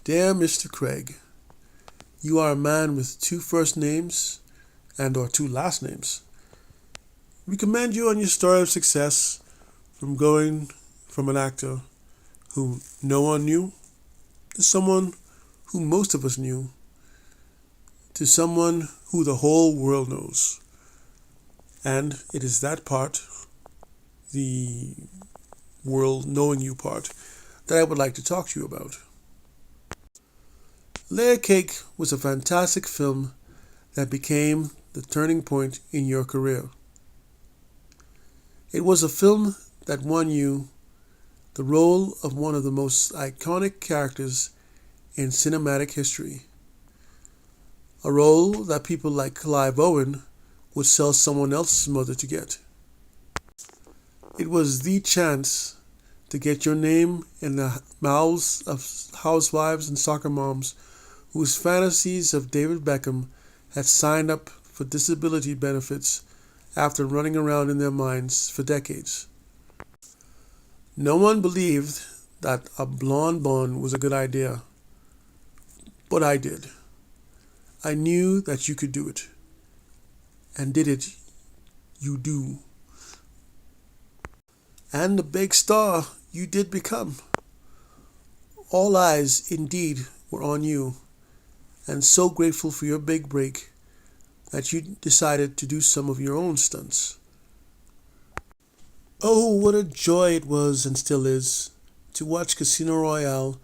Dear Mr. Craig, you are a man with two first names and or two last names. We commend you on your story of success from going from an actor whom no one knew to someone who most of us knew to someone who the whole world knows. And it is that part, the world knowing you part, that I would like to talk to you about. Layer Cake was a fantastic film that became the turning point in your career. It was a film that won you the role of one of the most iconic characters in cinematic history. A role that people like Clive Owen would sell someone else's mother to get. It was the chance to get your name in the mouths of housewives and soccer moms whose fantasies of David Beckham had signed up for disability benefits after running around in their minds for decades. No one believed that a blonde Bond was a good idea, but I did. I knew that you could do it, and did it, you do. And the big star you did become. All eyes, indeed, were on you, and so grateful for your big break that you decided to do some of your own stunts. Oh, what a joy it was and still is to watch Casino Royale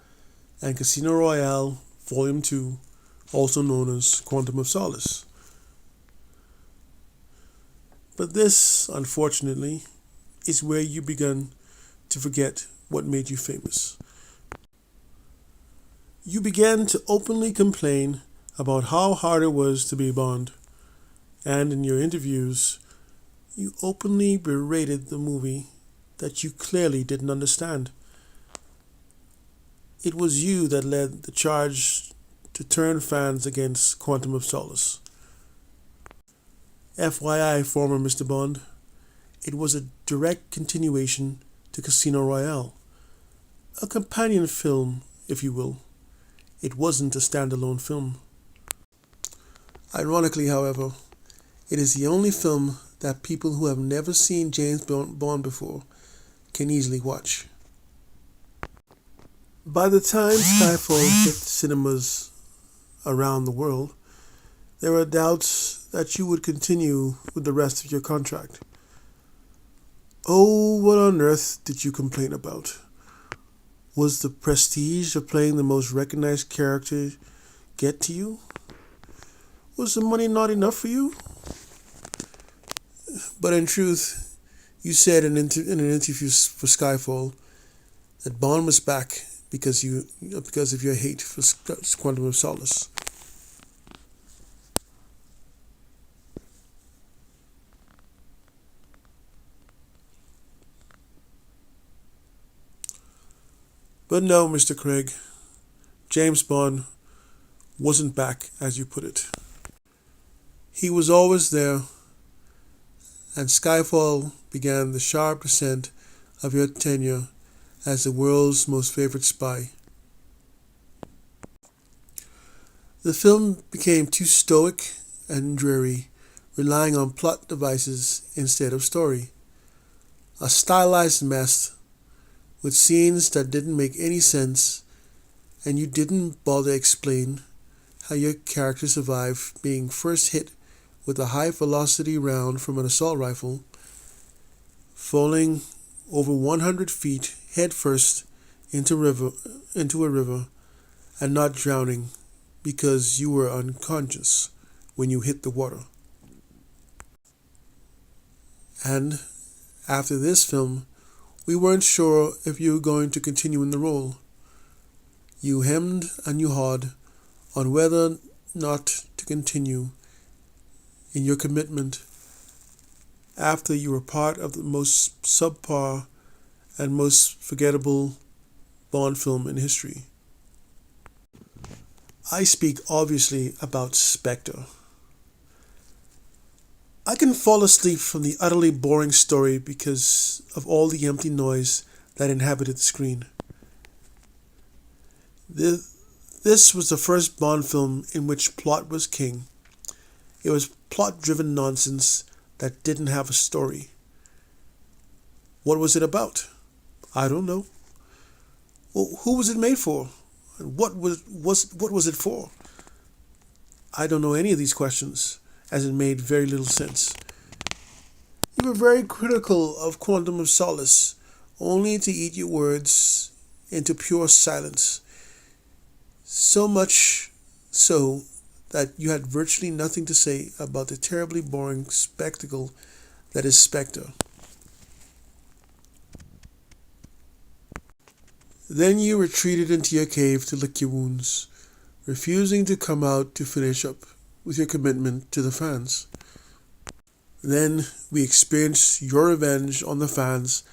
and Casino Royale Volume 2, also known as Quantum of Solace. But this, unfortunately, is where you begun to forget what made you famous. You began to openly complain about how hard it was to be Bond, and in your interviews, you openly berated the movie that you clearly didn't understand. It was you that led the charge to turn fans against Quantum of Solace. FYI, former Mr. Bond, it was a direct continuation to Casino Royale, a companion film, if you will. It wasn't a standalone film. Ironically, however, it is the only film that people who have never seen James Bond before can easily watch. By the time Skyfall hit cinemas around the world, there were doubts that you would continue with the rest of your contract. Oh, what on earth did you complain about? Was the prestige of playing the most recognized character get to you? Was the money not enough for you? But in truth, you said in an interview for Skyfall that Bond was back because of your hate for Quantum of Solace. But no, Mr. Craig, James Bond wasn't back, as you put it. He was always there, and Skyfall began the sharp descent of your tenure as the world's most favorite spy. The film became too stoic and dreary, relying on plot devices instead of story. A stylized mess with scenes that didn't make any sense, and you didn't bother explain how your character survived being first hit with a high-velocity round from an assault rifle, falling over 100 feet headfirst into a river, and not drowning because you were unconscious when you hit the water. And after this film, we weren't sure if you were going to continue in the role. You hemmed and you hawed on whether or not to continue in your commitment after you were part of the most subpar and most forgettable Bond film in history. I speak obviously about Spectre. I can fall asleep from the utterly boring story because of all the empty noise that inhabited the screen. The This was the first Bond film in which plot was king. It was plot-driven nonsense that didn't have a story. What was it about? I don't know. Well, who was it made for? And what was it for? I don't know any of these questions, as it made very little sense. You were very critical of Quantum of Solace, only to eat your words into pure silence. So much so that you had virtually nothing to say about the terribly boring spectacle that is Spectre. Then you retreated into your cave to lick your wounds, refusing to come out to finish up with your commitment to the fans. Then we experienced your revenge on the fans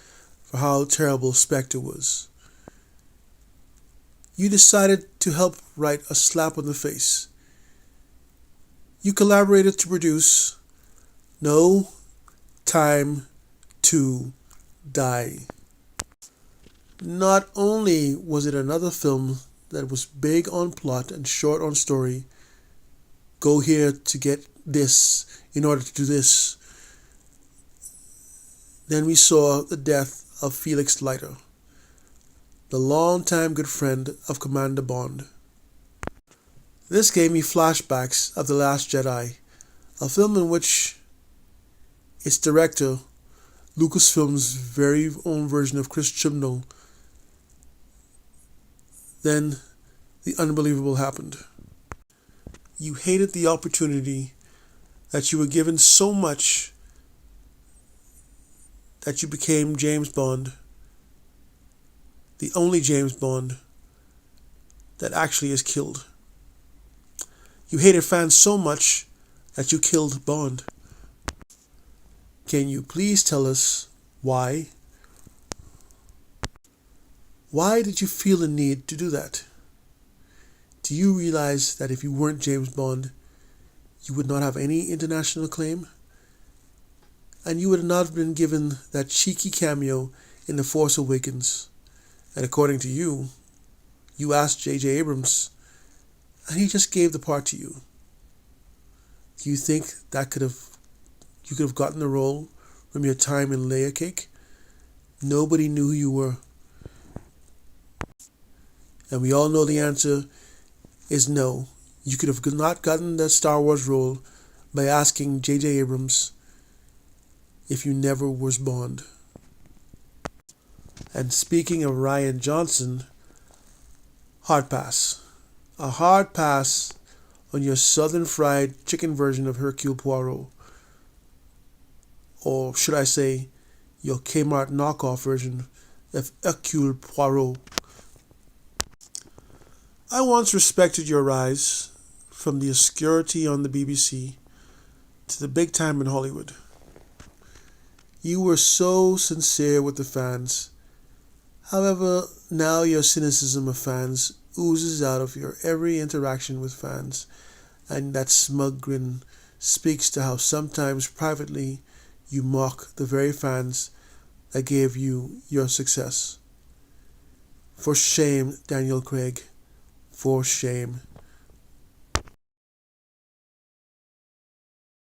for how terrible Spectre was. You decided to help write a slap on the face. You collaborated to produce No Time to Die. Not only was it another film that was big on plot and short on story, go here to get this in order to do this. Then we saw the death of Felix Leiter, the longtime good friend of Commander Bond. This gave me flashbacks of The Last Jedi, a film in which its director, Lucasfilm's very own version of Chris Chibnall. Then the unbelievable happened. You hated the opportunity that you were given so much that you became James Bond, the only James Bond that actually is killed. You hated fans so much that you killed Bond. Can you please tell us why? Why did you feel the need to do that? Do you realize that if you weren't James Bond, you would not have any international acclaim? And you would not have been given that cheeky cameo in The Force Awakens. And according to you, you asked J.J. Abrams, and he just gave the part to you. Do you think that you could have gotten the role from your time in Layer Cake? Nobody knew who you were. And we all know the answer is no. You could have not gotten the Star Wars role by asking J.J. Abrams if you never was Bond. And speaking of Rian Johnson, hard pass. A hard pass on your southern fried chicken version of Hercule Poirot. Or should I say, your Kmart knockoff version of Hercule Poirot. I once respected your rise from the obscurity on the BBC to the big time in Hollywood. You were so sincere with the fans. However, now your cynicism of fans oozes out of your every interaction with fans, and that smug grin speaks to how sometimes privately you mock the very fans that gave you your success. For shame, Daniel Craig. For shame.